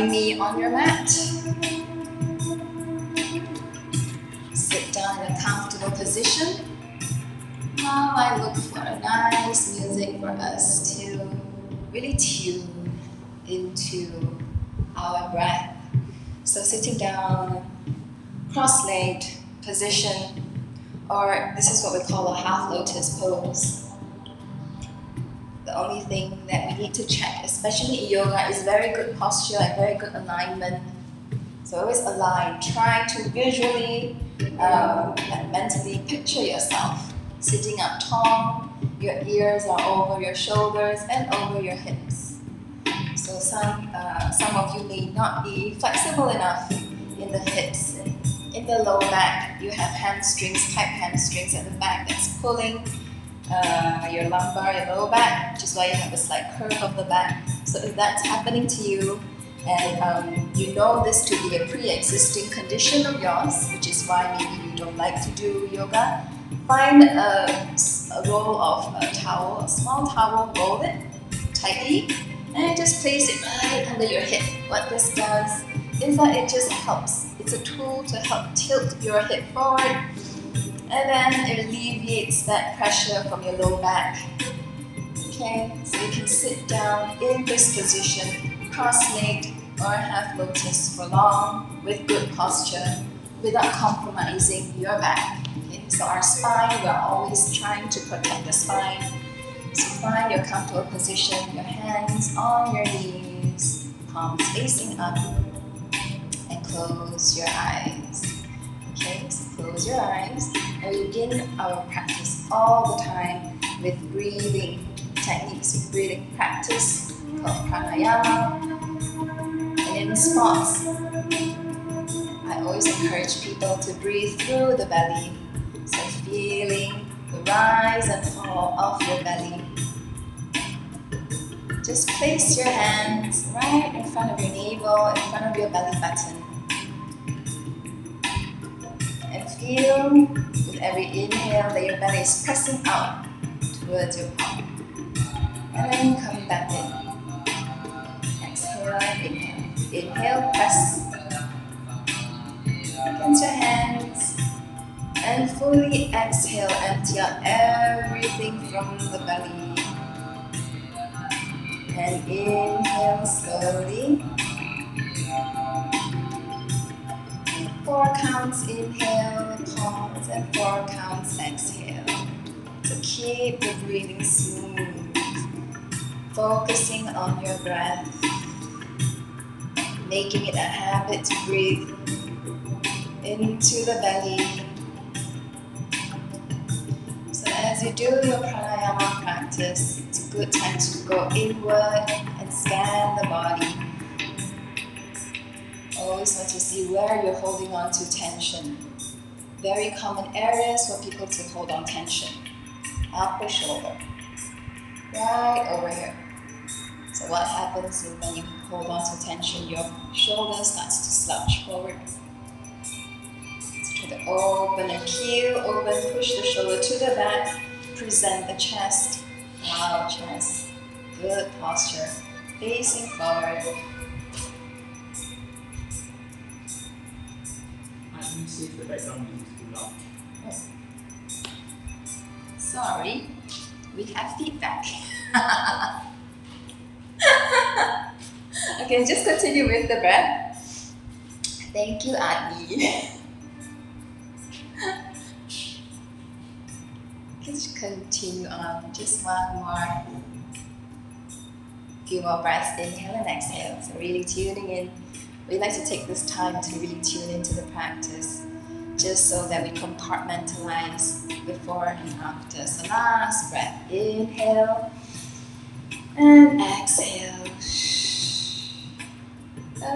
join me on your mat. Sit down in a comfortable position. Now I look for a nice music for us to really tune into our breath. So sitting down, cross-legged position, or this is what we call a half lotus pose. The only thing that we need to check, especially in yoga, is very good posture and very good alignment. So always align. Try to visually and mentally picture yourself sitting up tall. Your ears are over your shoulders and over your hips. So some of you may not be flexible enough in the hips. In the low back, you have hamstrings, tight hamstrings at the back that's pulling your lumbar, your low back, which is why you have a slight curve of the back. So if that's happening to you, and you know this to be a pre-existing condition of yours, which is why maybe you don't like to do yoga, find a roll of a towel, a small towel, roll it tightly, and just place it right under your hip. What this does is that it just helps. It's a tool to help tilt your hip forward, and then it alleviates that pressure from your low back. Okay, so you can sit down in this position, cross-legged or half lotus for long with good posture without compromising your back. Okay, so our spine, we're always trying to protect the spine. So find your comfortable position, your hands on your knees, palms facing up, and close your eyes. Okay, so close your eyes, and we begin our practice all the time with breathing techniques, breathing practice called pranayama. And in spots, I always encourage people to breathe through the belly, so feeling the rise and fall of your belly. Just place your hands right in front of your navel, in front of your belly button. And feel with every inhale that your belly is pressing out towards your palm. And then come back in. Exhale and inhale. Inhale, press against your hands. And fully exhale, empty out everything from the belly. And inhale slowly. 4 counts inhale, pause, and 4 counts exhale. So keep the breathing smooth, focusing on your breath, making it a habit to breathe into the belly. So as you do your pranayama practice, it's a good time to go inward and scan the body. Always want to see where you're holding on to tension. Very common areas for people to hold on tension. Upper shoulder, right over here. So what happens is when you hold on to tension, your shoulder starts to slouch forward. So try to open and keel, open, push the shoulder to the back, present the chest, loud chest, good posture, facing forward. Can you see if the background music is too loud? Oh. Sorry, we have feedback. Okay, just continue with the breath. Thank you, Adi. Just continue on. Just one more. Few more breaths, inhale and exhale. So really tuning in. We like to take this time to really tune into the practice, just so that we compartmentalize before and after. So last breath, inhale and exhale.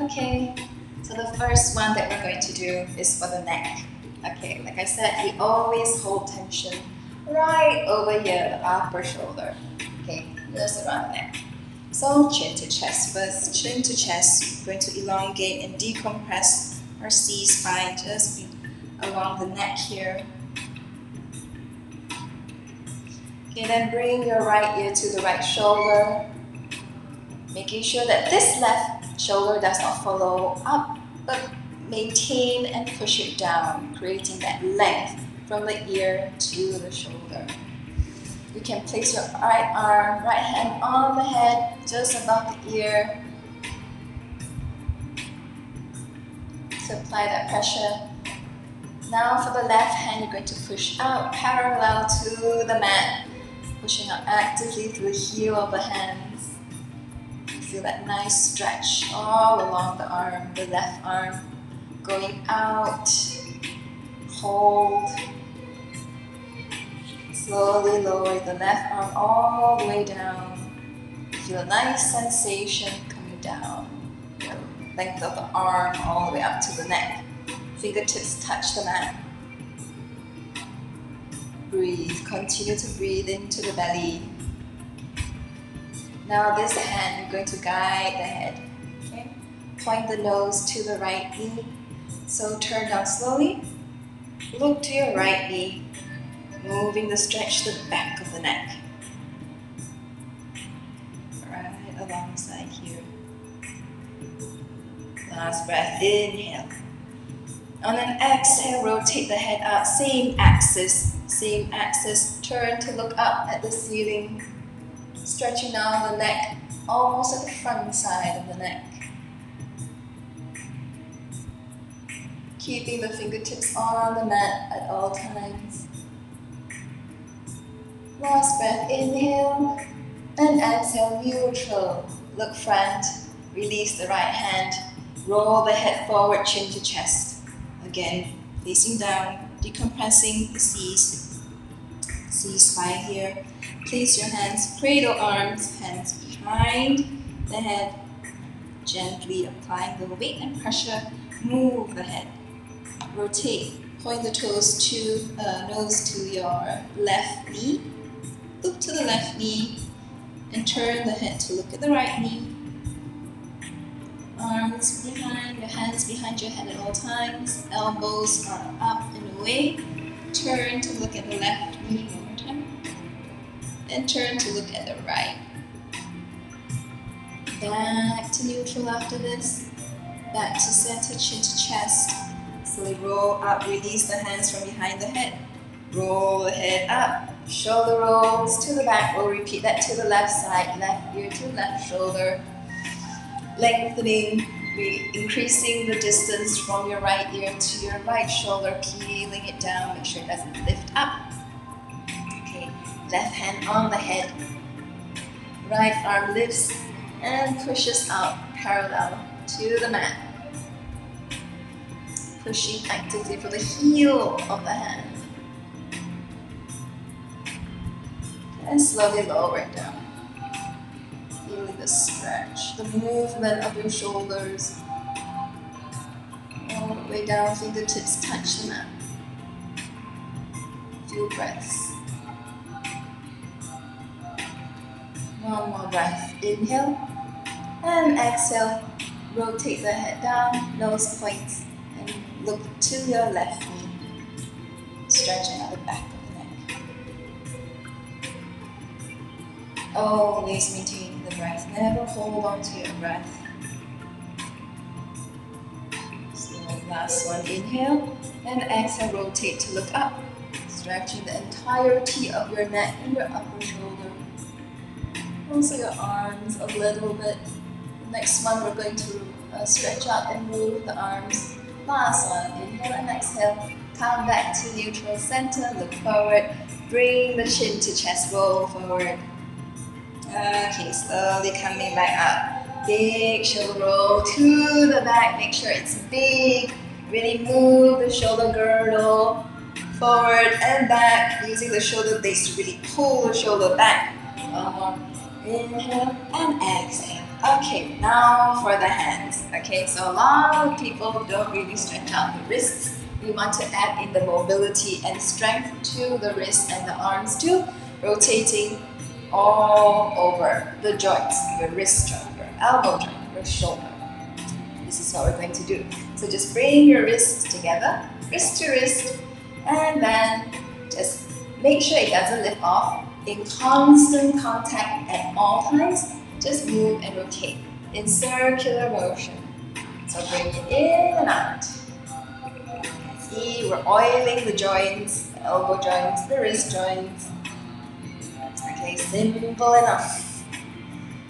Okay, so the first one that we're going to do is for the neck. Okay, like I said, we always hold tension right over here, the upper shoulder. Okay, just around the neck. So chin to chest first, chin to chest. We're going to elongate and decompress our C-spine just along the neck here. Okay, then bring your right ear to the right shoulder, making sure that this left Shoulder does not follow up, but maintain and push it down, creating that length from the ear to the shoulder. You can place your right arm, right hand on the head, just above the ear, to apply that pressure. Now for the left hand, you're going to push out parallel to the mat, pushing out actively through the heel of the hands. You feel that nice stretch all along the arm, the left arm going out. Hold. Slowly lower the left arm all the way down. Feel a nice sensation coming down. Length of the arm all the way up to the neck. Fingertips touch the mat. Breathe. Continue to breathe into the belly. Now this hand, you're going to guide the head. Okay? Point the nose to the right knee. So turn down slowly. Look to your right knee. Moving the stretch to the back of the neck. Right alongside here. Last breath, inhale. On an exhale, rotate the head up, same axis. Turn to look up at the ceiling. Stretching down the neck, almost at the front side of the neck. Keeping the fingertips on the mat at all times. Last breath, inhale, and exhale, neutral. Look front, release the right hand, roll the head forward, chin to chest. Again, facing down, decompressing the C spine here. Place your hands, cradle arms, hands behind the head. Gently applying the weight and pressure, move the head. Rotate, point the nose to your left knee. Look to the left knee and turn the head to look at the right knee. Arms behind, your hands behind your head at all times. Elbows are up and away. Turn to look at the left knee one more time. And turn to look at the right. Back to neutral after this. Back to center, chin to chest. Slowly roll up, release the hands from behind the head. Roll the head up, shoulder rolls to the back. We'll repeat that to the left side, left ear to left shoulder. Lengthening, increasing the distance from your right ear to your right shoulder, peeling it down, make sure it doesn't lift up. Okay, left hand on the head. Right arm lifts and pushes out parallel to the mat. Pushing actively for the heel of the hand. And slowly lower it down. Feeling the stretch, the movement of your shoulders. All the way down, fingertips touch the mat. Few breaths. One more breath. Inhale and exhale. Rotate the head down, nose points, and look to your left knee. Stretching out the back of the neck. Always maintaining the breath. Never hold on to your breath. So last one, inhale and exhale. Rotate to look up. Stretching the entirety of your neck and your upper shoulder. Also your arms a little bit. Next one, we're going to stretch out and move the arms. Last one, inhale and exhale. Come back to neutral center, look forward. Bring the chin to chest, roll forward. Okay, slowly coming back up. Big shoulder roll to the back, make sure it's big. Really move the shoulder girdle forward and back, using the shoulder blades to really pull the shoulder back. One more. Inhale and exhale. Okay, now for the hands. Okay, so a lot of people don't really stretch out the wrists. We want to add in the mobility and strength to the wrists and the arms too. Rotating all over the joints, your wrist joint, your elbow joint, your shoulder. This is what we're going to do. So just bring your wrists together, wrist to wrist, and then just make sure it doesn't lift off. In constant contact at all times, just move and rotate. in circular motion. So bring it in and out. See, we're oiling the joints, the elbow joints, the wrist joints. Okay, simple enough.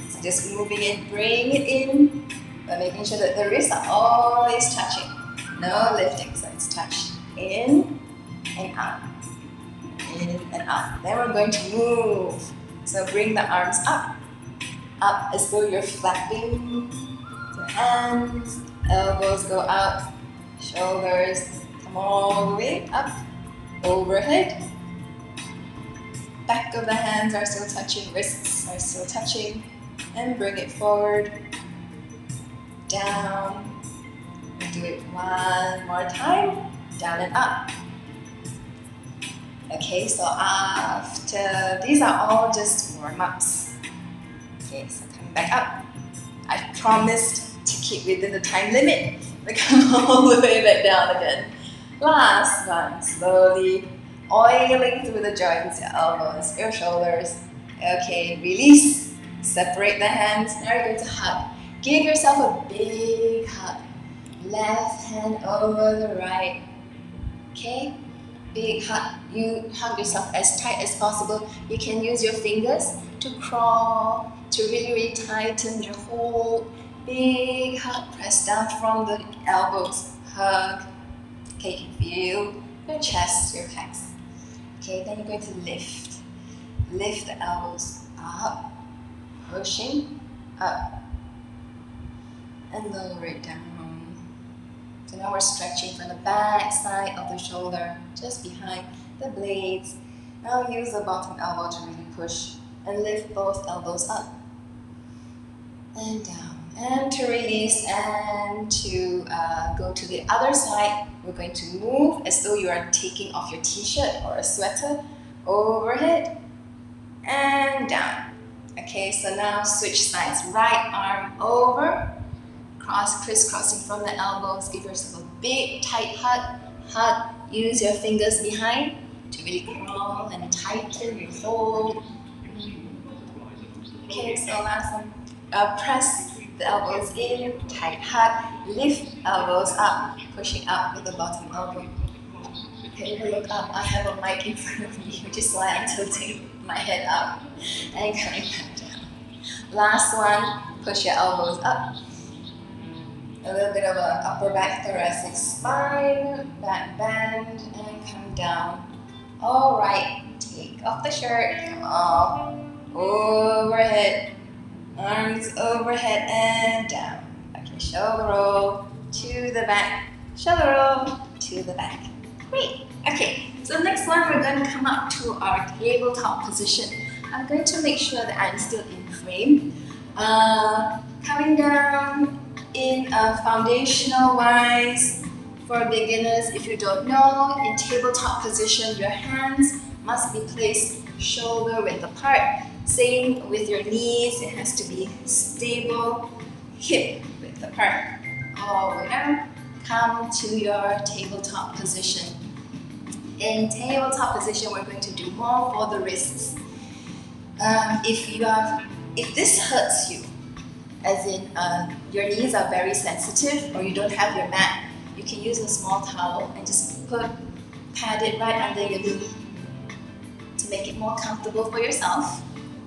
So just moving it, bring it in, but making sure that the wrists are always touching. No lifting, so it's touched in and out. In and out. Then we're going to move. So bring the arms up as though you're flapping your hands. Elbows go out, shoulders come all the way up, overhead. Back of the hands are still touching, wrists are still touching, and bring it forward, down. We'll do it one more time, down and up. Okay, so after, these are all just warm-ups. Okay, so coming back up. I promised to keep within the time limit, but come all the way back down again. Last one, slowly oiling through the joints, your elbows, your shoulders. Okay, release, separate the hands. Now you're going to hug. Give yourself a big hug. Left hand over the right. Okay, big hug. You hug yourself as tight as possible. You can use your fingers to crawl, to really tighten your hold. Big hug, press down from the elbows. Hug. Okay, you can feel your chest, your pecs. Okay, then you're going to lift. Lift the elbows up, pushing up, and lower it down. So now we're stretching from the back side of the shoulder, just behind the blades. Now use the bottom elbow to really push and lift both elbows up and down. And to release and to go to the other side, we're going to move as though you are taking off your t-shirt or a sweater, overhead and down. Okay, so now switch sides. Right arm over, crisscrossing from the elbows. Give yourself a big tight hug. Hug. Use your fingers behind to really crawl and tighten your hold. Okay, so last one. Press the elbows in, tight hug, lift elbows up, pushing up with the bottom elbow. Okay, look up. I have a mic in front of me, which is why I'm tilting my head up and coming back down. Last one, push your elbows up. A little bit of an upper back thoracic spine, back bend, and come down. All right, take off the shirt, come off, overhead. Arms overhead and down. Okay, shoulder roll to the back. Shoulder roll to the back. Great. Okay, so next one we're going to come up to our tabletop position. I'm going to make sure that I'm still in frame. Coming down in a foundational wise for beginners. If you don't know, in tabletop position, your hands must be placed shoulder width apart. Same with your knees, it has to be stable, hip width apart. All the way down, come to your tabletop position. In tabletop position, we're going to do more for the wrists. If this hurts you, as in your knees are very sensitive or you don't have your mat, you can use a small towel and just pad it right under your knee to make it more comfortable for yourself.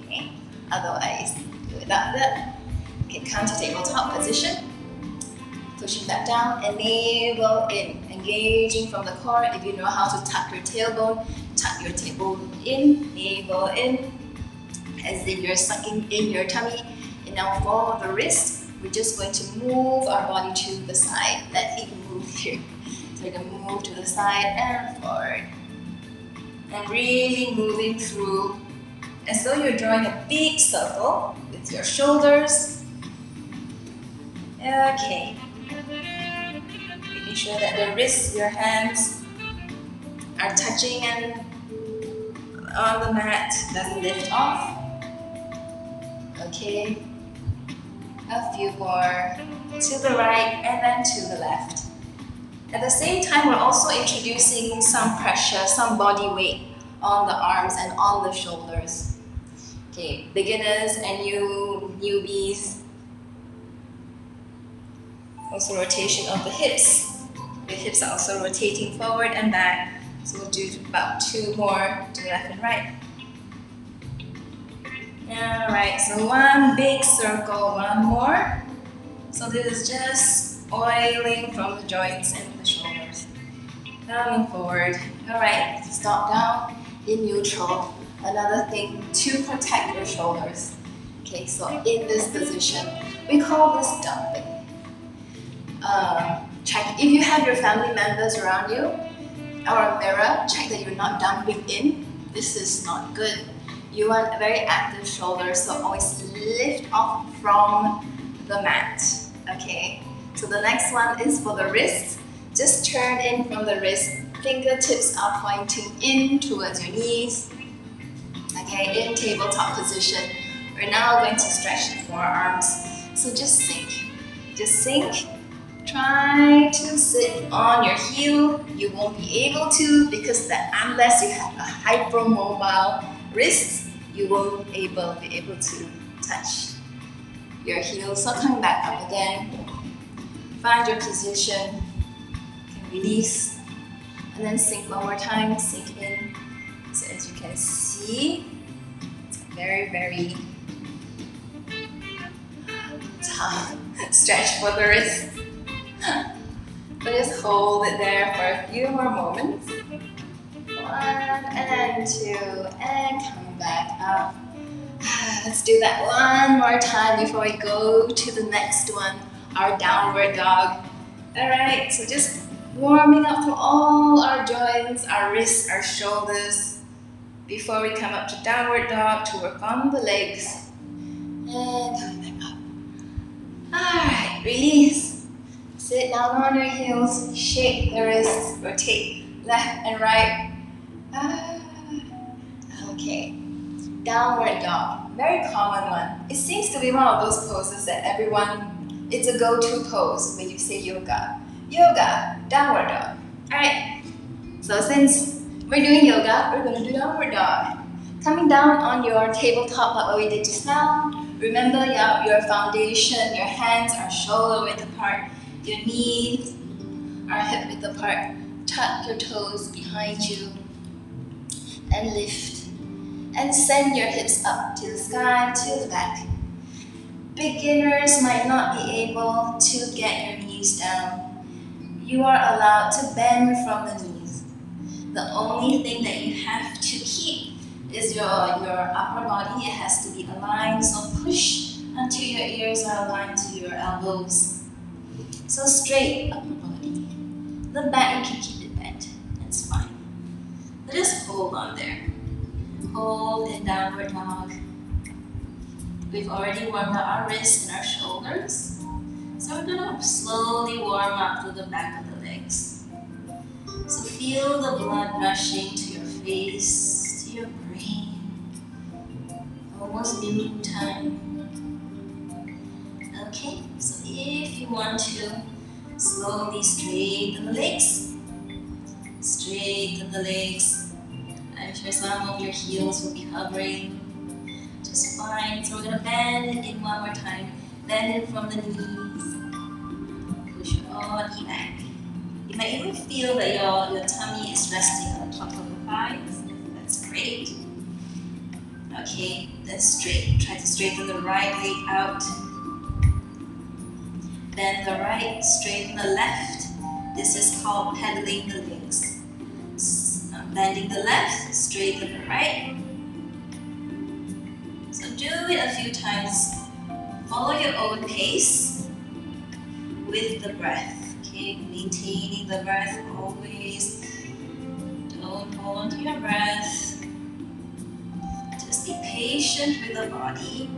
Okay. Otherwise, do it without that. Okay, come to tabletop position. Pushing that down and navel in. Engaging from the core. If you know how to tuck your tailbone in, navel in. As if you're sucking in your tummy. And now for the wrist, we're just going to move our body to the side. Let it move here. So we're going to move to the side and forward. And really moving through as though you're drawing a big circle with your shoulders. Okay. Making sure that the wrists, your hands are touching and on the mat, doesn't lift off. Okay. A few more to the right and then to the left. At the same time, we're also introducing some pressure, some body weight on the arms and on the shoulders. Okay, beginners and newbies, Also rotation of the hips. The hips are also rotating forward and back. So we'll do about 2 more to left and right. Alright, so one big circle, one more. So this is just oiling from the joints and the shoulders. Coming forward. Alright, stop down in neutral. Another thing to protect your shoulders. Okay, so in this position, we call this dumping. Check if you have your family members around you or a mirror, check that you're not dumping in. This is not good. You want a very active shoulder, so always lift off from the mat. Okay, so the next one is for the wrist. Just turn in from the wrist. Fingertips are pointing in towards your knees. Okay, in tabletop position. We're now going to stretch the forearms. So just sink. Just sink. Try to sit on your heel. You won't be able to because unless you have a hypermobile wrist, you won't be able to touch your heel. So coming back up again. Find your position. You can release. And then sink one more time. Sink in. So as you can see, it's very, very tough stretch for the wrist. But just hold it there for a few more moments. 1 and 2 and come back up. Let's do that one more time before we go to the next one, our downward dog. Alright, so just warming up to all our joints, our wrists, our shoulders before we come up to downward dog to work on the legs. And coming back up. Alright, release. Sit down on your heels, shake the wrists, rotate left and right. Okay, downward dog, very common one. It seems to be one of those poses that everyone, it's a go-to pose when you say yoga. Yoga, downward dog. Alright, so since we're doing yoga, we're going to do downward dog. Coming down on your tabletop like what we did just now. Remember your foundation, your hands are shoulder width apart. Your knees are hip width apart. Tuck your toes behind you and lift. And send your hips up to the sky, to the back. Beginners might not be able to get your knees down. You are allowed to bend from the knees. The only thing that you have to keep is your upper body. It has to be aligned, so push until your ears are aligned to your elbows. So straight upper body. The back, you can keep it bent. That's fine. But just hold on there. Hold in downward dog. We've already warmed up our wrists and our shoulders. So we're gonna slowly warm up to the back of the legs. So feel the blood rushing to your face, to your brain. Almost noon time. Okay, so if you want to slowly straighten the legs, straighten the legs. I'm sure some of your heels will be hovering just fine. So we're going to bend it in one more time. Bend it from the knees. Push your body back. You might even feel that your tummy is resting on top of your thighs. That's great. Okay, then straight. Try to straighten the right leg out. Bend the right, straighten the left. This is called pedaling the legs. Bending the left, straighten the right. So do it a few times. Follow your own pace with the breath. Okay, maintaining the breath always. Don't hold on to your breath. Just be patient with the body.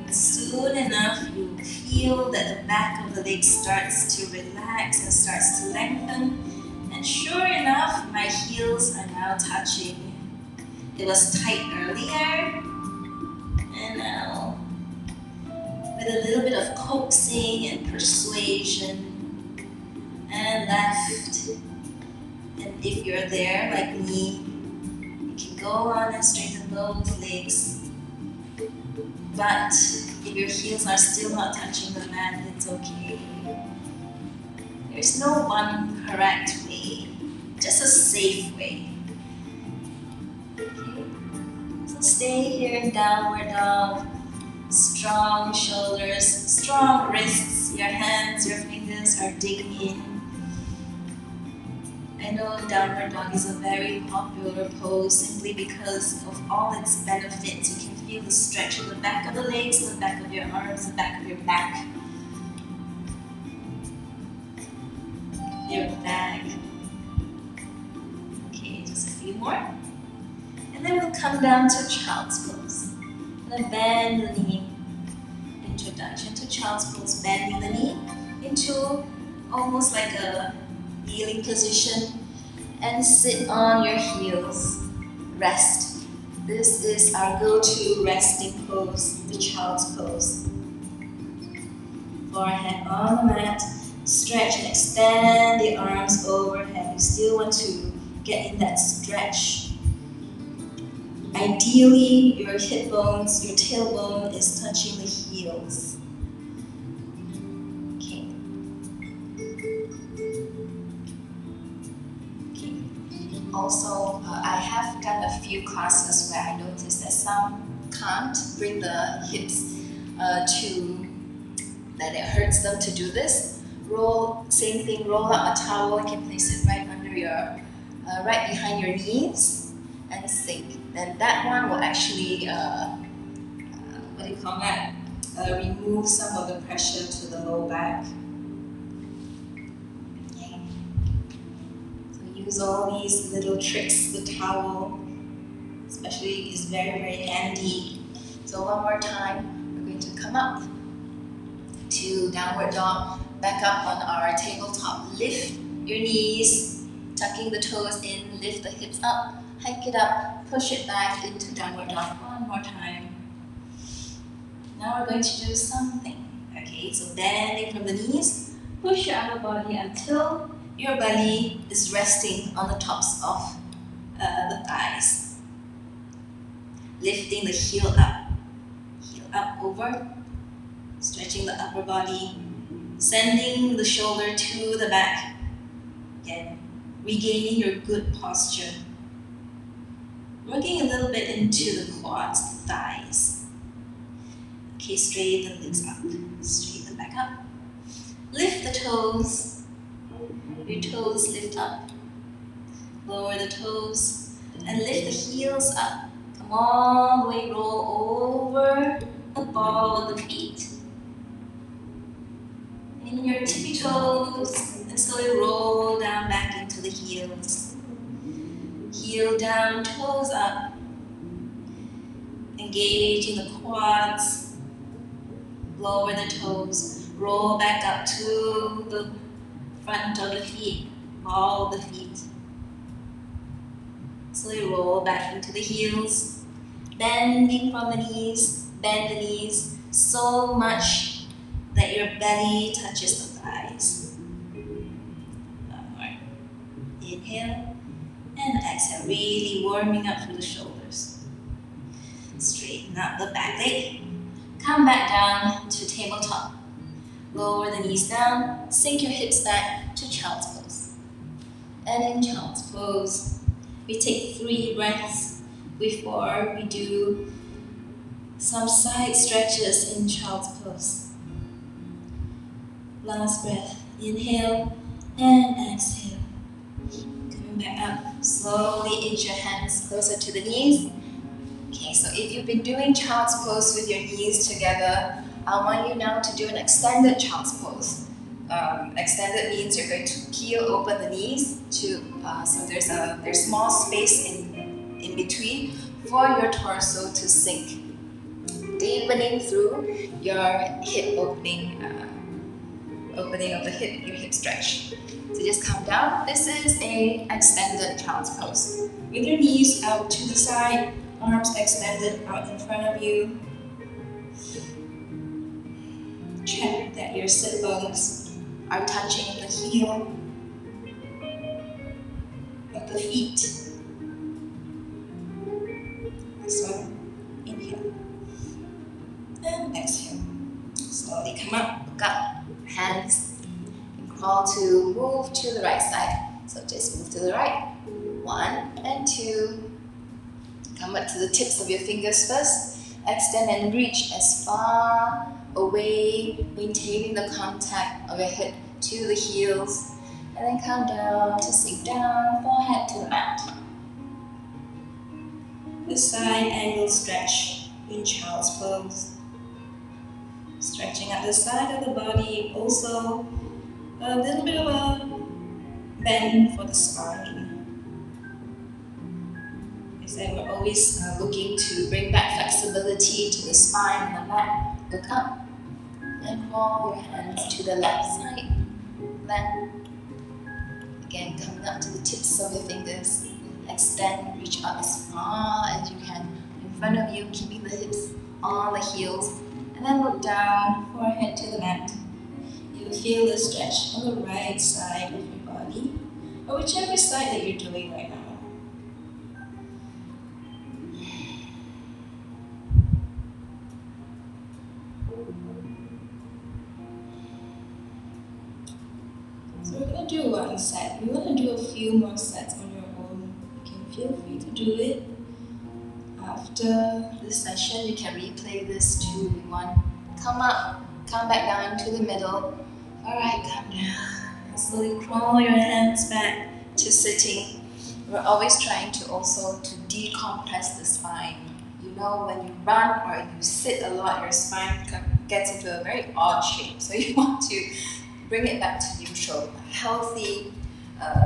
And soon enough, you feel that the back of the leg starts to relax and starts to lengthen. And sure enough, my heels are now touching. It was tight earlier, and now with a little bit of coaxing and persuasion, and left. And if you're there like me, you can go on and straighten both legs. But if your heels are still not touching the mat, it's okay. There's no one correct way, just a safe way. Okay, so stay here in downward dog. Strong shoulders, strong wrists, your hands, your fingers are digging in. I know downward dog is a very popular pose simply because of all its benefits. You can feel the stretch of the back of the legs, the back of your arms, the back of your back. Your back. Okay, just a few more. And then we'll come down to child's pose. And then bend the knee. Introduction to child's pose, bending the knee into almost like a kneeling position and sit on your heels. Rest. This is our go-to resting pose, the child's pose. Forehead on the mat, stretch and extend the arms overhead. You still want to get in that stretch. Ideally, your hip bones, your tailbone is touching the heels. Okay. Also, I have done a few classes where I noticed that some can't bring the hips that it hurts them to do this. Same thing, roll up a towel, you can place it right under your, right behind your knees and sink. Then that one will actually, remove some of the pressure to the low back. Okay. So use all these little tricks. The towel, especially, is very, very handy. So one more time, we're going to come up to downward dog, back up on our tabletop. Lift your knees, tucking the toes in, lift the hips up, hike it up, push it back into downward dog. One more time. Now we're going to do something. Okay, so bending from the knees, push your upper body until your belly is resting on the tops of the thighs. Lifting the heel up over, stretching the upper body, sending the shoulder to the back. Again, regaining your good posture. Working a little bit into the quads, the thighs. Okay, straighten the legs up, straighten back up. Lift the toes, your toes lift up. Lower the toes and lift the heels up. Come all the way, roll over the ball of the feet. In your tippy toes, and slowly roll down back into the heels. Heel down, toes up. Engaging the quads. Lower the toes, roll back up to the front of the feet, ball of the feet. Slowly roll back into the heels, bending from the knees, bend the knees so much that your belly touches the thighs. One more. Inhale and exhale, really warming up through the shoulders. Straighten up the back leg. Come back down to tabletop. Lower the knees down, sink your hips back to child's pose. And in child's pose, we take 3 breaths before we do some side stretches in child's pose. Last breath, inhale and exhale. Coming back up, slowly inch your hands closer to the knees. Okay, so if you've been doing child's pose with your knees together, I want you now to do an extended child's pose. Extended means you're going to peel open the knees so there's small space in between for your torso to sink, deepening through your hip opening of the hip, your hip stretch. So just come down. This is a extended child's pose. With your knees out to the side, arms extended out in front of you. Check that your sit bones are touching the heel of the feet. So inhale and exhale. Slowly come up, look up, hands call to move to the right side. So just move to the right. 1 and 2. Come up to the tips of your fingers first. Extend and reach as far away, maintaining the contact of your head to the heels. And then come down to sink down, forehead to the mat. The side angle stretch in child's pose. Stretching at the side of the body, also a little bit of a bend for the spine. As I said, we're always looking to bring back flexibility to the spine and the mat. Look up and roll your hands to the left side. Then, again, coming up to the tips of your fingers. Extend, reach up as far as you can. In front of you, keeping the hips on the heels. And then look down, forehead to the mat. You feel the stretch on the right side of your body, or whichever side that you're doing right now. So we're going to do one set. We want to do a few more sets on your own. You can feel free to do it. After this session, you can replay this 2 in 1. Come up, come back down to the middle. Alright, come down. And slowly crawl your hands back to sitting. We're always trying to also to decompress the spine. You know, when you run or you sit a lot, your spine gets into a very odd shape. So you want to bring it back to neutral. A healthy,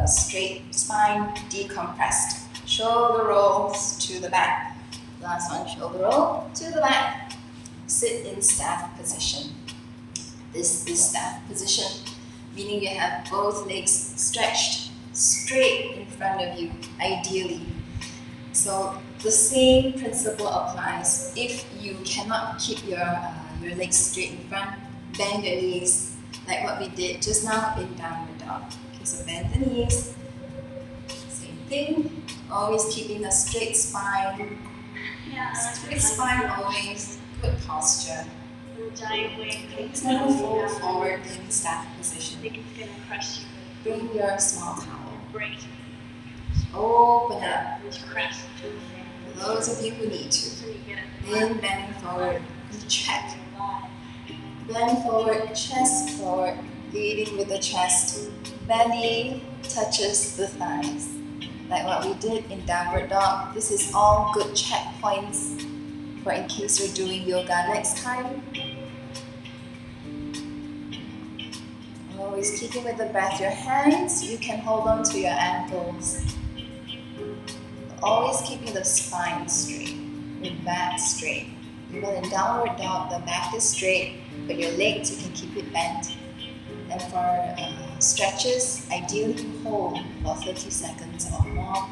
straight spine, decompressed. Shoulder rolls to the back. Last one, shoulder roll to the back. Sit in staff position. This is staff position, meaning you have both legs stretched straight in front of you, ideally. So the same principle applies. If you cannot keep your legs straight in front, bend your knees, like what we did just now in downward dog. Okay, so bend the knees. Same thing. Always keeping a straight spine. Straight spine always. Good posture. Please never fold forward in staff position. Bring your small towel. Open up. For those of you who need to. Then bending forward. Check. Bend forward, chest forward, leading with the chest. Belly touches the thighs. Like what we did in downward dog. This is all good checkpoints for in case you're doing yoga next time. Always keeping with the breath. Your hands, you can hold on to your ankles. Always keeping the spine straight, your back straight. Even in downward dog, the back is straight, but your legs, you can keep it bent. And for stretches, ideally hold for 30 seconds or more,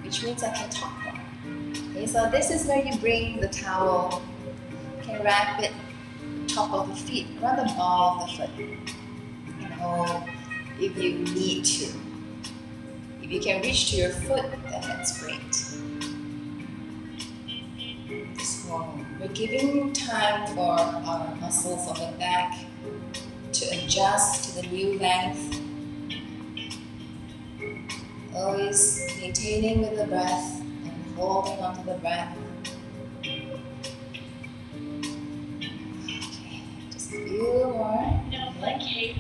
which means I can talk more. Okay, so this is where you bring the towel. You can wrap it top of the feet, around the ball of the foot. And hold if you need to. If you can reach to your foot, then that's great. So we're giving time for our muscles of the back to adjust to the new length. Always maintaining with the breath and holding onto the breath. Okay, just a few more. And exhale.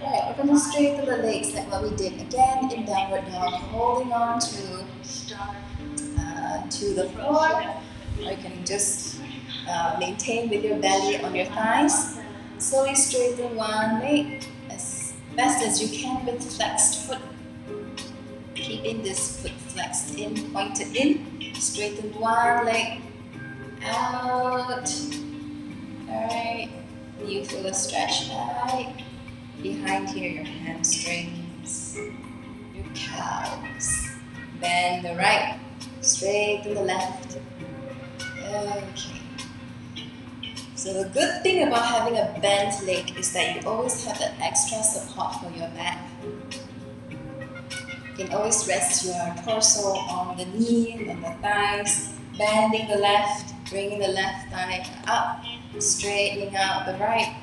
Alright, we're going to straighten the legs like what we did again in downward dog, holding on to the floor. Or you can just maintain with your belly on your thighs. Slowly straighten one leg as best as you can with flexed foot. Keeping this foot flexed in, pointed in. Straighten one leg out. Alright. You feel a stretch right behind here, your hamstrings, your calves. Bend the right, straighten the left. Okay. So the good thing about having a bent leg is that you always have that extra support for your back. You can always rest your torso on the knee, on the thighs, bending the left, Bringing the left thigh up, straightening out the right.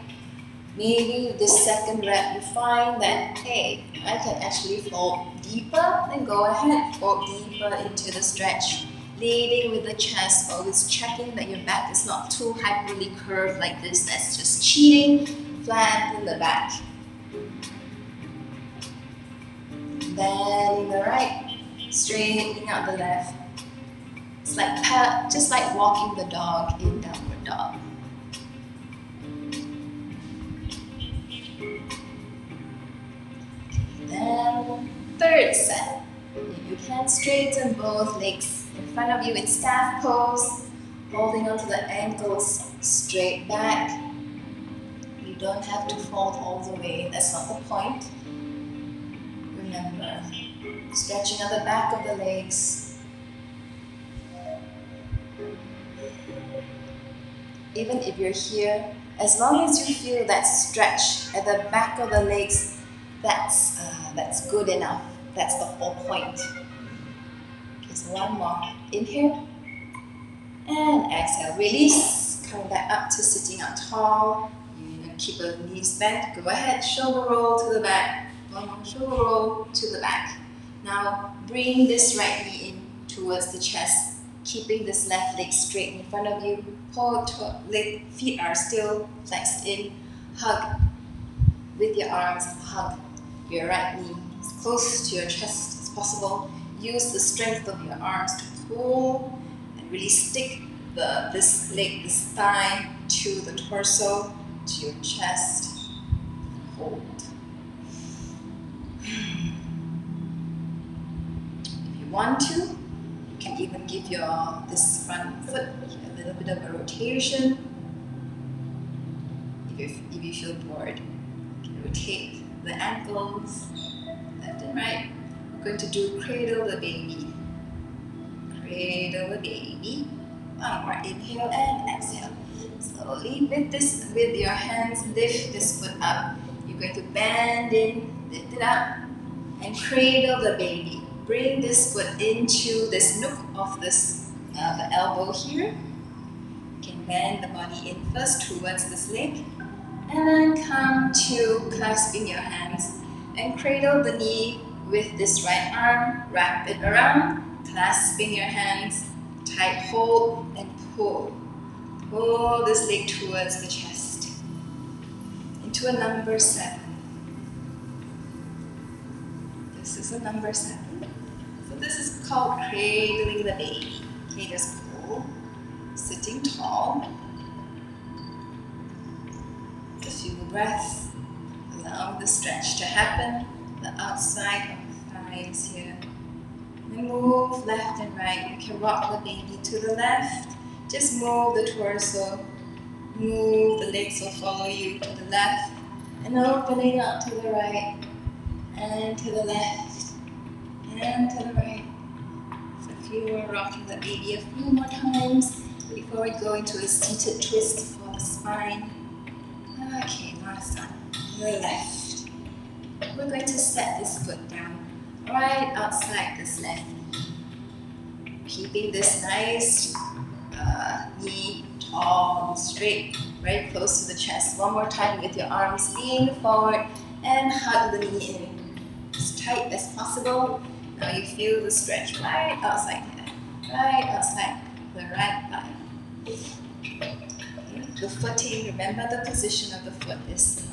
Maybe this second rep you find that, hey, I can actually fold deeper, then go ahead, fold deeper into the stretch. Leading with the chest, always checking that your back is not too hyperly curved like this. That's just cheating. Flatten the back. Bending the right, straightening out the left. It's like just like walking the dog in downward dog. Then third set. You can straighten both legs in front of you in staff pose, holding onto the ankles straight back. You don't have to fold all the way, that's not the point. Remember, stretching at the back of the legs. Even if you're here, as long as you feel that stretch at the back of the legs, that's good enough. That's the whole point. Okay, so one more. Inhale and exhale. Release. Come back up to sitting up tall. You're gonna keep the knees bent. Go ahead. Shoulder roll to the back. One more shoulder roll to the back. Now bring this right knee in towards the chest, keeping this left leg straight in front of you. Feet are still flexed in. Hug with your arms. Hug your right knee as close to your chest as possible. Use the strength of your arms to pull and really stick this leg, this thigh to the torso, to your chest. Hold. If you want to, you can even give this front foot a little bit of a rotation. If you feel bored, you can rotate the ankles left and right. We're going to do cradle the baby. Cradle the baby. One more inhale and exhale. Slowly with your hands, lift this foot up. You're going to bend in, lift it up, and cradle the baby. Bring this foot into this nook of the elbow here. You can bend the body in first towards this leg. And then come to clasping your hands and cradle the knee with this right arm. Wrap it around, clasping your hands, tight hold and pull. Pull this leg towards the chest. Into a number 7. This is a number 7. So this is called cradling the baby. Okay, just pull, sitting tall. A few breaths, allow the stretch to happen, the outside of the thighs here. Then move left and right. You can rock the baby to the left. Just move the torso, move the legs will follow you to the left, and opening up to the right, and to the left, and to the right. So if you are rocking the baby a few more times before we go into a seated twist for the spine. Okay, last one. The left. We're going to set this foot down right outside this left knee. Keeping this nice knee tall and straight, very close to the chest. One more time with your arms lean forward and hug the knee in as tight as possible. Now you feel the stretch right outside there, right outside the right thigh. The footing, remember the position of the foot is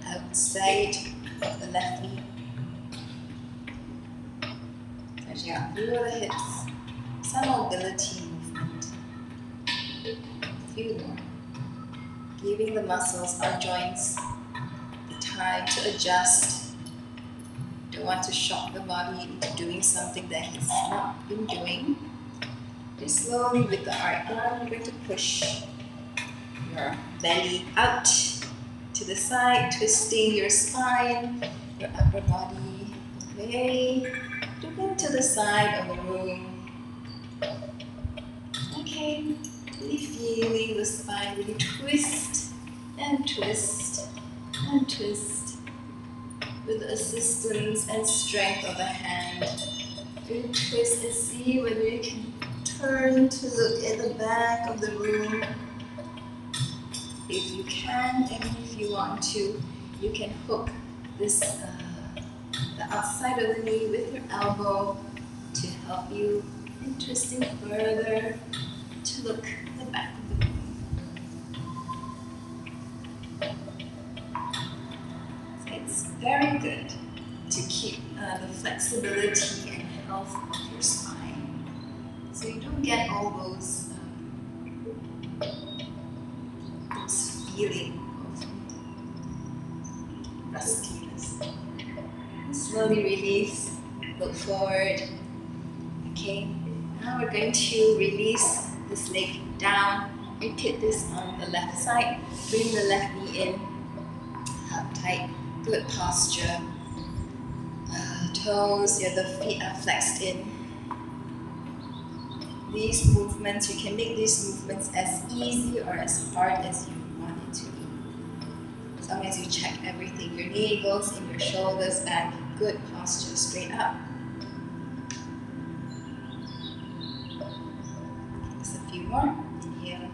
outside of the left knee. Stretching out through the hips, some mobility movement. A few more. Giving the muscles, our joints, the time to adjust. Don't want to shock the body into doing something that it's not been doing. Just slowly with the arm, you're going to push your belly out to the side, twisting your spine, your upper body away, looking to the side of the room. Okay, really feeling the spine really twist and twist and twist with the assistance and strength of the hand. Really twist and see whether you can turn to look at the back of the room. If you can, and if you want to, you can hook this the outside of the knee with your elbow to help you interesting further to look at the back of the room. So it's very good to keep the flexibility and health of your spine, so you don't get all those feeling of rustiness. Slowly release, look forward. Okay, now we're going to release this leg down. Repeat this on the left side. Bring the left knee in, hug tight, good posture. Toes, the feet are flexed in. These movements, you can make these movements as easy or as hard as you want it to be. As long as you check everything, your knee goes in your shoulders back, good posture, straight up. Just a few more. Inhale.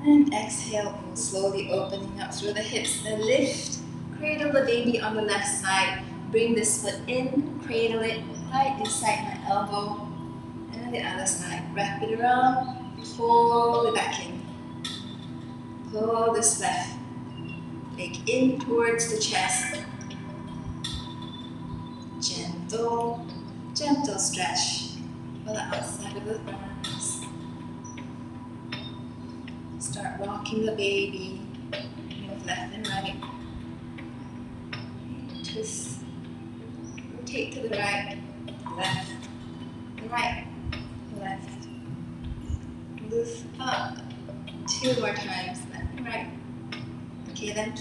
And exhale, slowly opening up through the hips. Then lift, cradle the baby on the left side. Bring this foot in, cradle it right inside my elbow. And the other side. Wrap it around, pull it back in. Pull this left leg in towards the chest. Gentle, gentle stretch for the outside of the arms. Start rocking the baby. Move left and right. Twist. Rotate to the right. Left. Right. Left. Lift up. 2 more times. Left and right. Okay, then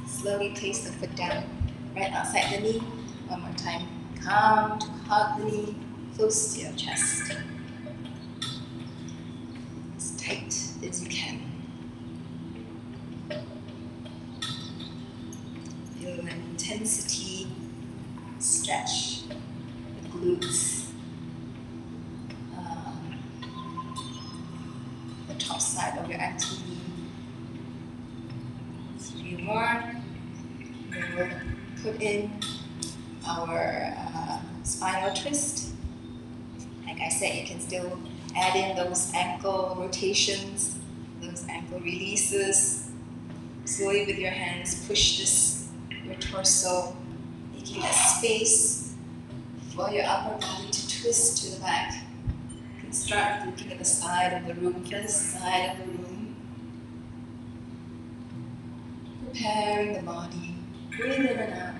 slowly place the foot down. Right outside the knee. 1 more time. Come to hug the knee close to your chest. As tight as you can. Feel the intensity, stretch the glutes, the top side of your ankle knee. 3 more. Then we'll put in our spinal twist. Like I said, you can still add in those ankle rotations, those ankle releases. Slowly with your hands, push your torso, making a space for your upper body to twist to the back. You can start looking at the side of the room, first side of the room. Preparing the body, breathe in and out.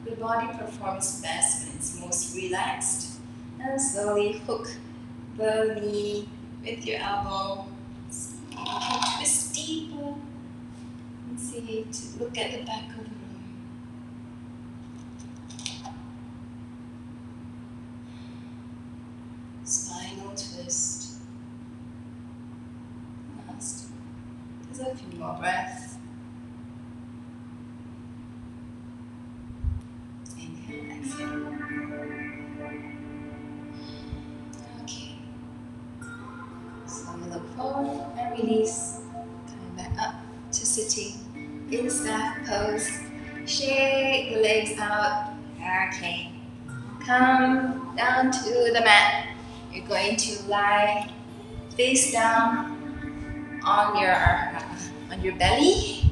The body performs best when it's most relaxed. And slowly hook the knee with your elbow. You can twist deeper and see to look at the back of the room. Spinal twist. Last. There's a few more breaths. Inhale, exhale. Okay. Slowly look forward and release. Coming back up to sitting in staff pose. Shake the legs out. Okay. Come down to the mat. You're going to lie face down on your belly.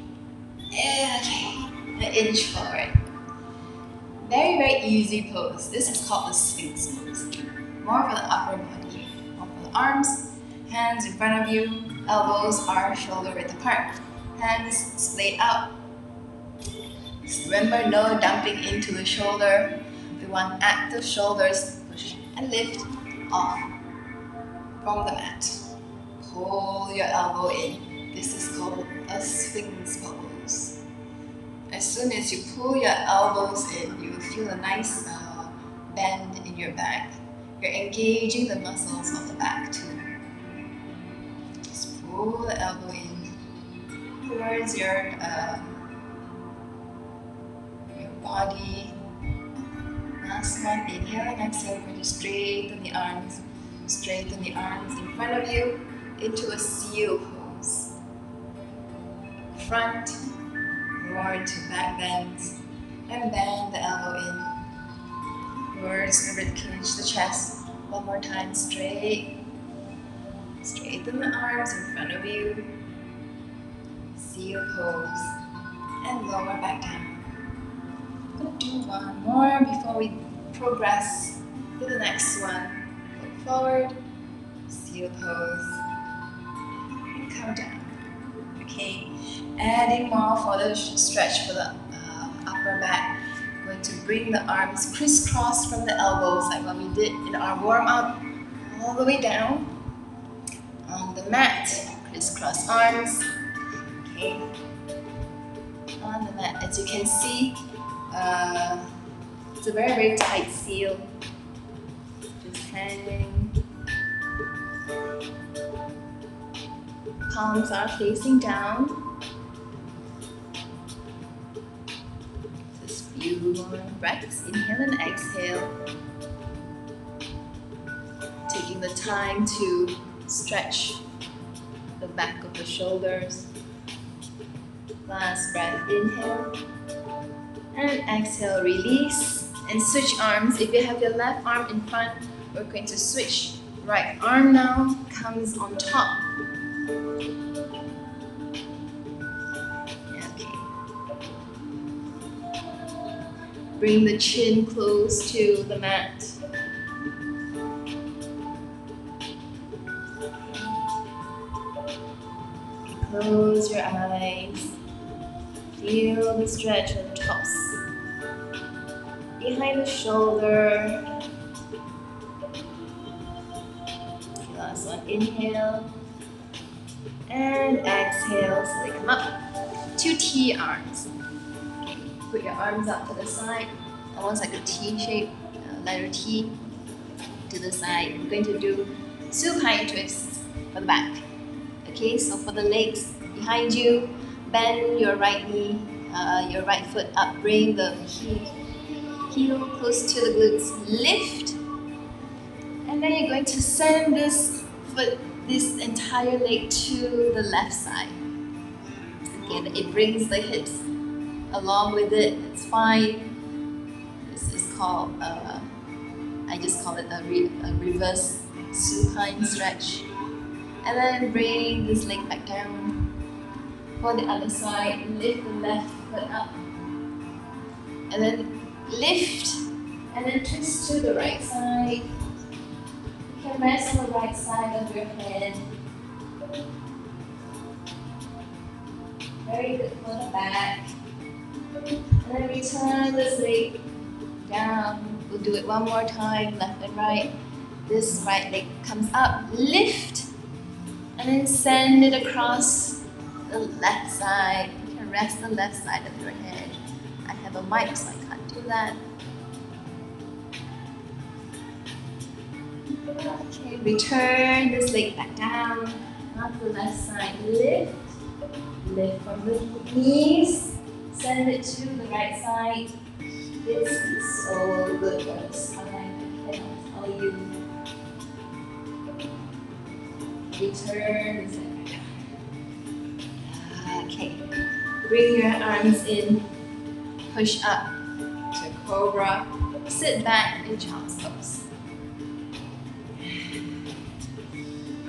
Okay. An inch forward. Very, very easy pose. This is called the Sphinx pose. More for the upper body, more for the arms. Hands in front of you, elbows are shoulder width apart. Hands splayed out. Remember, no dumping into the shoulder. We want active shoulders. Push and lift off from the mat. Pull your elbow in. This is called a Sphinx pose. As soon as you pull your elbows in, you will feel a nice bend in your back. You're engaging the muscles of the back too. Just pull the elbow in towards your body, Last one, inhale and exhale. We're going to straighten the arms. Straighten the arms in front of you into a seal pose. Front, forward to back bends, and bend the elbow in. Towards the ribcage, the chest. One more time, straight. Straighten the arms in front of you. Seal pose. And lower back down. We'll do one more before we progress to the next one. Look forward, seal pose, and come down. Okay, adding more for the stretch for the upper back. Going to bring the arms crisscross from the elbows like what we did in our warm-up, all the way down on the mat. Crisscross arms. Okay, on the mat. As you can see, it's a very, very tight seal. Just hanging. Palms are facing down. Just a few more breaths. Inhale and exhale. Taking the time to stretch the back of the shoulders. Last breath, inhale. And exhale, release. And switch arms. If you have your left arm in front, we're going to switch. Right arm now comes on top. Okay. Bring the chin close to the mat. Close your eyes. Feel the stretch of the tops. Behind the shoulder. Last one, inhale. And exhale, so they come up. 2 T arms. Okay. Put your arms up to the side. Almost like a T shape, letter T to the side. We're going to do supine twists for the back. Okay, so for the legs behind you, bend your right knee, your right foot up, bring the heel close to the glutes, lift, and then you're going to send this foot, this entire leg to the left side. Again, it brings the hips along with it, it's fine. This is called, I just call it a reverse supine stretch. And then bring this leg back down. For the other side, lift the left foot up. And then lift, and then twist to the right side. You can rest on the right side of your head. Very good for the back. And then return this leg down. We'll do it one more time, left and right. This right leg comes up, lift, and then send it across the left side. You can rest the left side of your head. I have a mic, so I can't do that. Okay, return this leg back down. On the left side, lift. Lift from the knees. Send it to the right side. This is so good for the spine, I cannot tell you. Return this leg back down. Okay, bring your arms in. Push up to cobra. Sit back in child's pose.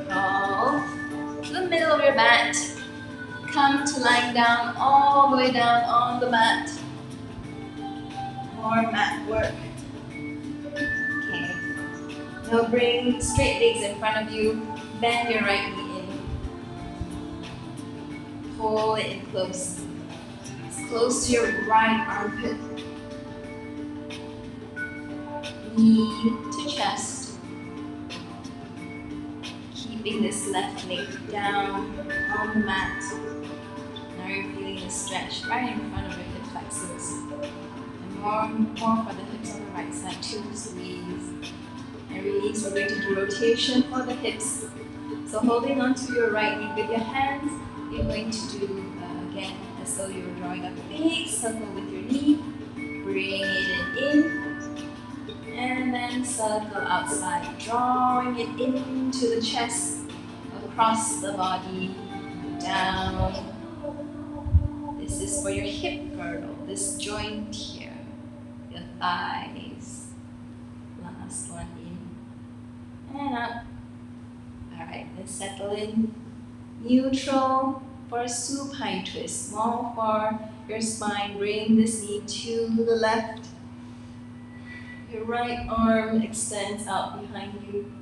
Crawl to the middle of your mat. Come to lying down, all the way down on the mat. More mat work. Okay. Now bring straight legs in front of you. Bend your right knee in. Pull it in close. It's close to your right armpit. Knee to chest. Keeping this left leg down on the mat. Now you're feeling the stretch right in front of your hip flexors. And more for the hips on the right side too. Squeeze and release. We're going to do rotation for the hips. So holding onto your right knee with your hands, you're going to do again as though you're drawing up a big circle with your knee. Bring it in. circle outside, drawing it into the chest, across the body, down. This is for your hip girdle, this joint here, your thighs. Last one in and up. Alright, then settle in. Neutral for a supine twist, small for your spine. Bring this knee to the left. Your right arm extends out behind you.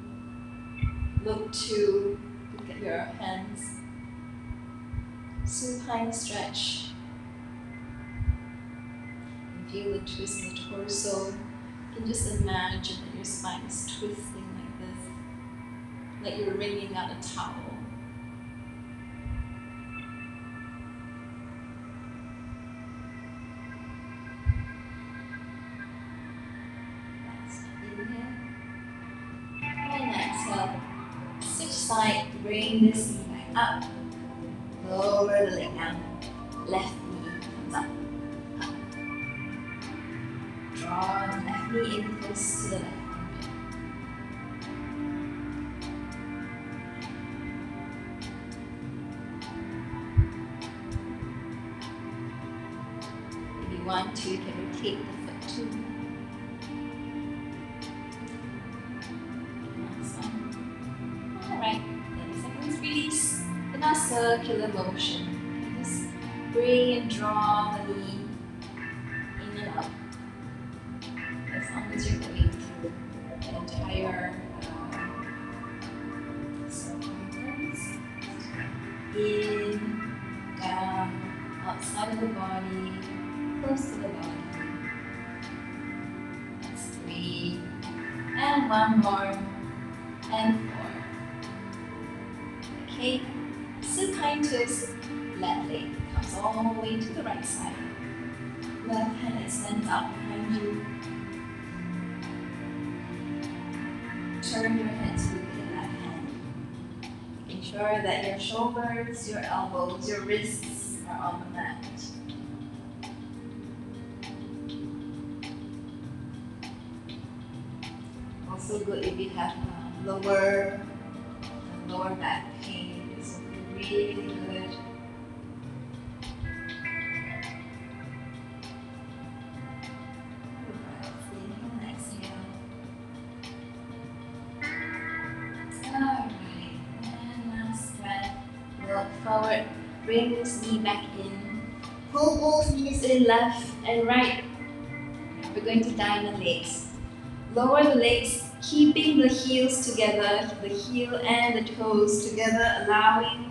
Look at your hands. Supine stretch. And feel the twist in the torso. You can just imagine that your spine is twisting like this, like you're wringing out a towel. And exhale. Switch side, bring this knee back up. Lower the leg down. Left knee comes up. Up. Draw the left knee in close to the left armpit. If you want to, you can rotate the foot too. Alright, 30 seconds, release. In a circular motion, just bring and draw the knee in and up. As long as you're going through the entire circumference. In, down, outside of the body, close to the body. That's 3. And 1 more. And 4. Okay, supine twist, left leg comes all the way to the right side. Left hand extends out behind you. Turn your head to look at that hand. Making sure that your shoulders, your elbows, your wrists are on the mat. Also good if you have lower back pain. This will be really good. Inhale and exhale. Alright, and last breath. Look forward. Bring this knee back in. Pull both knees in left and right. We're going to diamond legs. Lower the legs, keeping the heels together, the heel and the toes together, allowing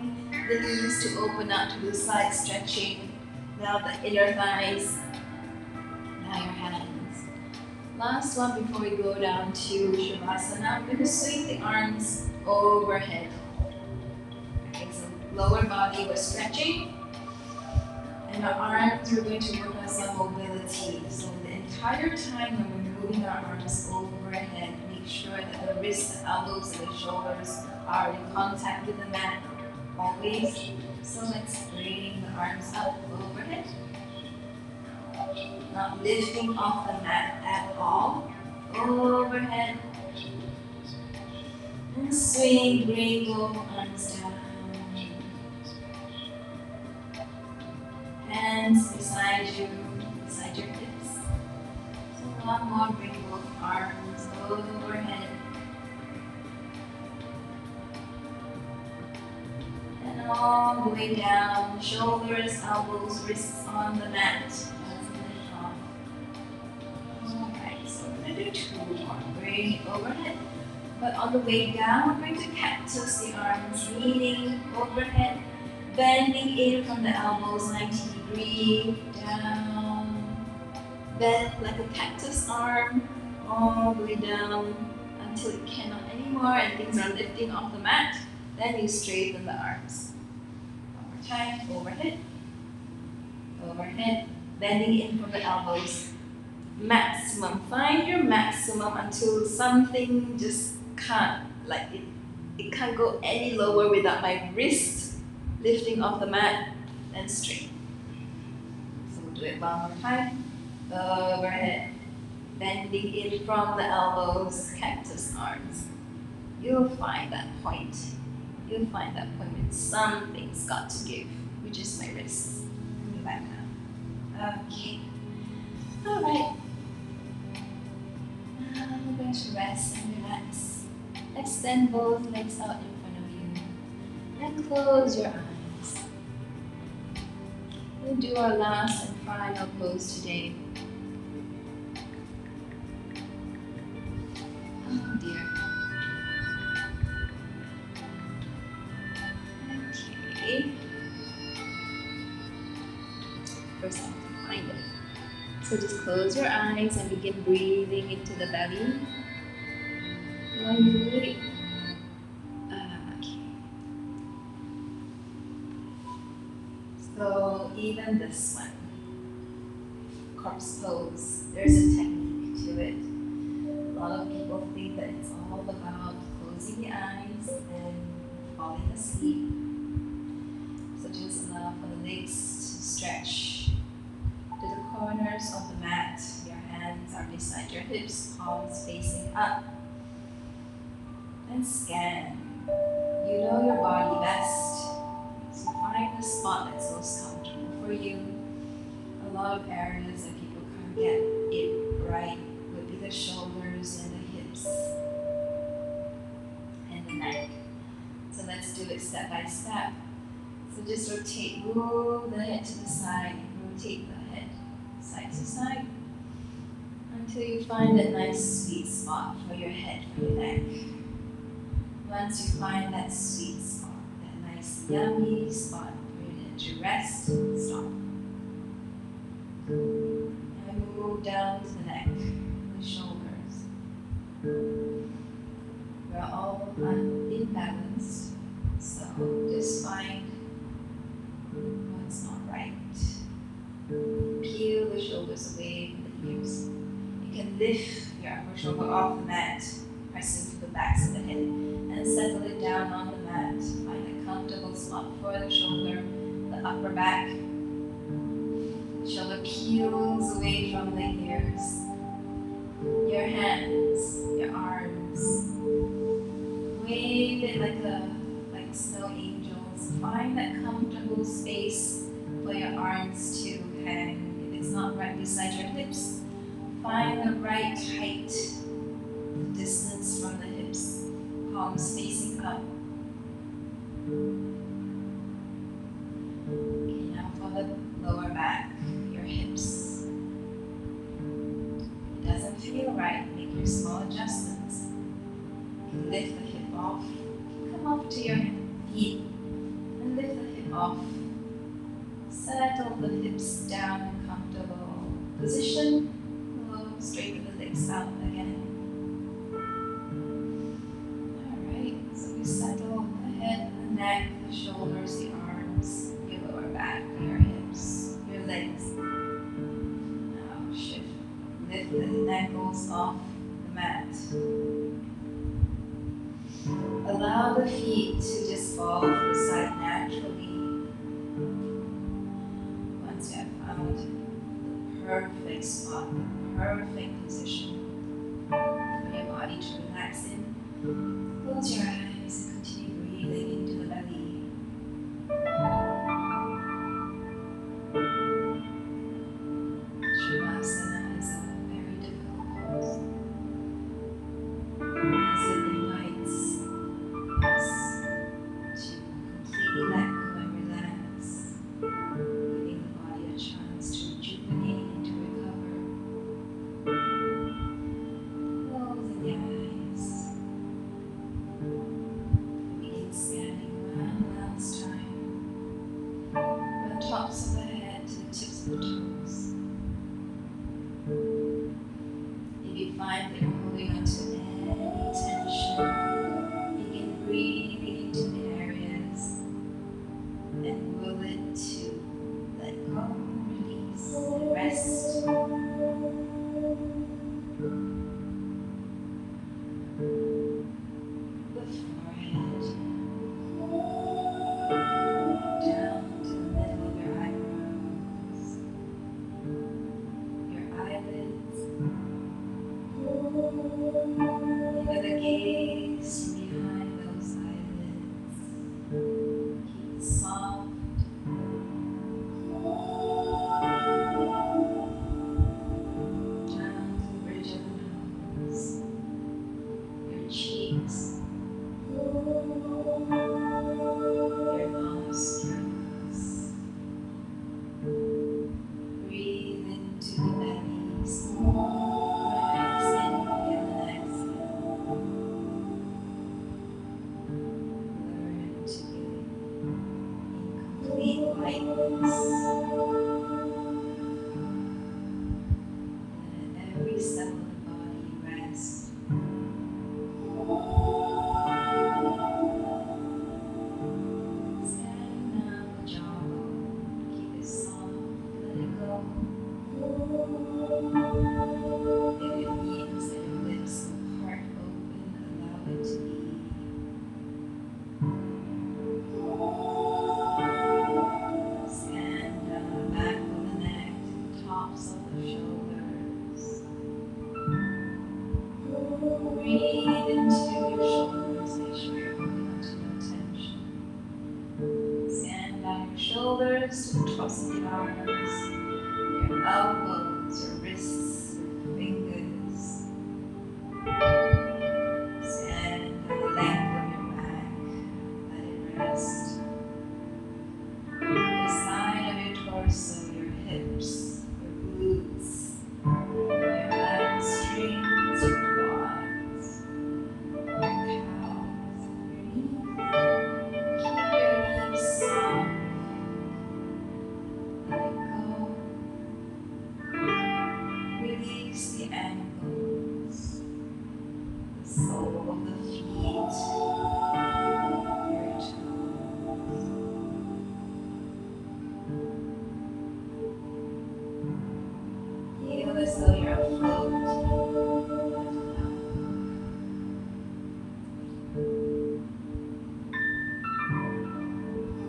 the knees to open up to the side, stretching. Now the inner thighs, now your hands. Last one before we go down to Shavasana. We're going to swing the arms overhead. Okay, so lower body, we're stretching. And our arms, we're going to work on some mobility. So the entire time when we're moving our arms overhead, make sure that the wrists, the elbows, and the shoulders are in contact with the mat always. So let's bring the arms up overhead. Not lifting off the mat at all. Overhead. And swing, bring both arms down. Hands beside you, beside your hips. So one more, bring both arms overhead. And all the way down, shoulders, elbows, wrists on the mat. Let's lift off. Alright, so we're going to do 2 more. Bring it overhead. But on the way down, we're going to cactus the arms, leaning overhead. Bending in from the elbows, 90 degree, down. Bend like a cactus arm, all the way down until you cannot anymore and things are lifting off the mat. Then you straighten the arms. One more time, overhead, overhead. Bending in from the elbows. Maximum, find your maximum until something just can't, like it can't go any lower without my wrist lifting off the mat and straight. So we'll do it one more time. Overhead, Bending in from the elbows, cactus arms. You'll find that point. You'll find that point when something's got to give, which is my wrists. Coming back now. Okay. All right. Now we're going to rest and relax. Extend both legs out in front of you. And close your eyes. We'll do our last and final pose today. Oh dear. Okay. First I have to find it. So just close your eyes and begin breathing into the belly while you wait. Okay. So even this one, corpse pose, there's a technique to it. A lot of people think that it's all about closing the eyes and falling asleep. So just allow for the legs to stretch to the corners of the mat. Your hands are beside your hips, palms facing up. And scan. You know your body best. So find the spot that's most comfortable for you. A lot of areas that people can't get it right would be the shoulders and the hips and the neck. So let's do it step by step. So just rotate, move the head to the side, rotate the head side to side until you find a nice sweet spot for your head, for your neck. Once you find that sweet spot, that nice yummy spot for your head to rest, stop. And move down to the neck, the shoulders. We're all imbalanced, so just find what's not right. Peel the shoulders away from the ears. You can lift your upper shoulder off the mat, press into the backs of the head, and settle it down on the mat. Find a comfortable spot for the shoulder, the upper back. Shoulder peels away from the ears. Your hands, your arms. Wave it like snow angels. Find that comfortable space for your arms to hang. If it's not right beside your hips, find the right height, distance from the hips, palms facing up. Okay, now for the lower back, your hips. It doesn't feel right, make your small adjustments. You can lift the hip off, come up to your feet, and lift the hip off. Settle the hips down in comfortable position. Straighten the legs out again. Alright, so we settle the head, the neck, the shoulders, the arms, your lower back, your hips, your legs. Now shift. Lift the ankles off the mat. Allow the feet to just fall to the side naturally. Once you have found the perfect spot, perfect position for your body to relax in, close your eyes and continue breathing into the belly. Shavasana is a very difficult pose, as it invites us to completely let go and relax, giving the body a chance to rejuvenate and to recover. Closing the eyes. Begin scanning one last time. From the tops of the head to the tips of the toes. If you find that you're holding on to any tension, begin breathing into the areas and will it to let go, release, and rest. The forehead, down to the middle of your eyebrows, your eyelids, With the gaze from behind those eyelids, keep it soft. Down to the bridge of the nose, your cheeks, your nostrils. Breathe into the belly, small breaths, inhale and exhale. Learn to be in complete lightness. Let every cell of the body rest. Stand now the jawbone. Keep it soft. Let it go. If it means that your lips will part open, allow it to be. Scan down the back of the neck, tops of the shoulders. Breathe into your shoulders, make sure you're holding onto no tension. Scan down your shoulders to the tops of the arms, your elbows, your wrists, your fingers. Scan down the length of your back, let it rest. The side of your torso, your hips, your glutes, your hamstrings, your quads, your calves, your knees. Keep your knees soft. Let it go. Release the ankles, the sole of the feet, your toes. Feel as though you're afloat.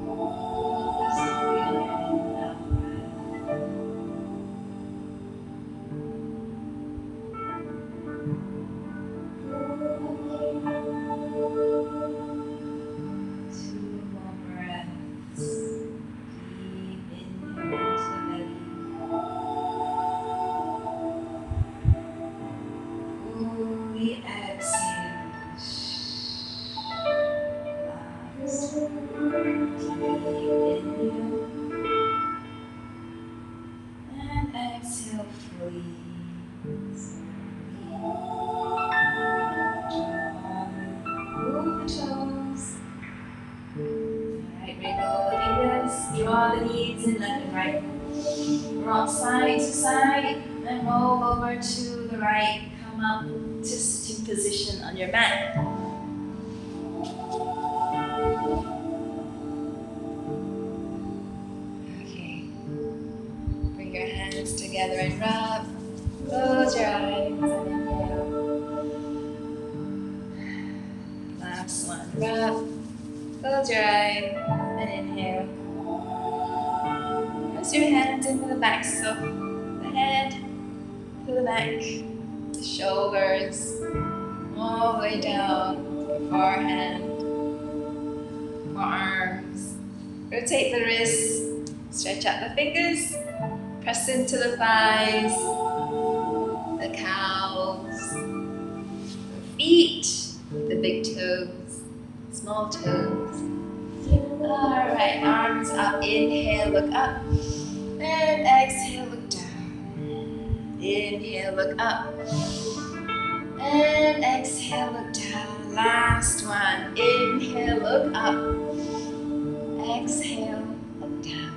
Focus on your in and out breath. Two more breaths. Deep inhale into the belly. Fully exhale. Last. Deep inhale. And exhale fully. Move the toes. Alright, wiggle the fingers. Draw the knees in left and right. Rock side to side. And roll over to the right. Come up to sitting position on your mat. Okay. Bring your hands together and rub. Close your eyes and inhale. Last one. Rub. Close your eyes and inhale. Press your hands into the back, so the head to the back, the shoulders, all the way down, your forehead, forearms. Rotate the wrists, stretch out the fingers, press into the thighs, the calves, the feet, the big toes, small toes. Alright, arms up, inhale, look up, and exhale, look down. Inhale, look up, and exhale, look down. Last one, inhale, look up, exhale, look down.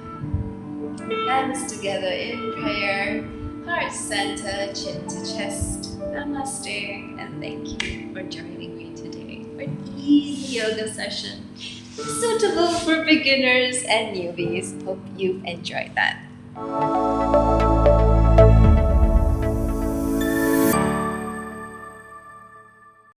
Hands together in prayer, heart center, chin to chest. Namaste, and thank you for joining me today for an easy yoga session suitable for beginners and newbies. Hope you've enjoyed that.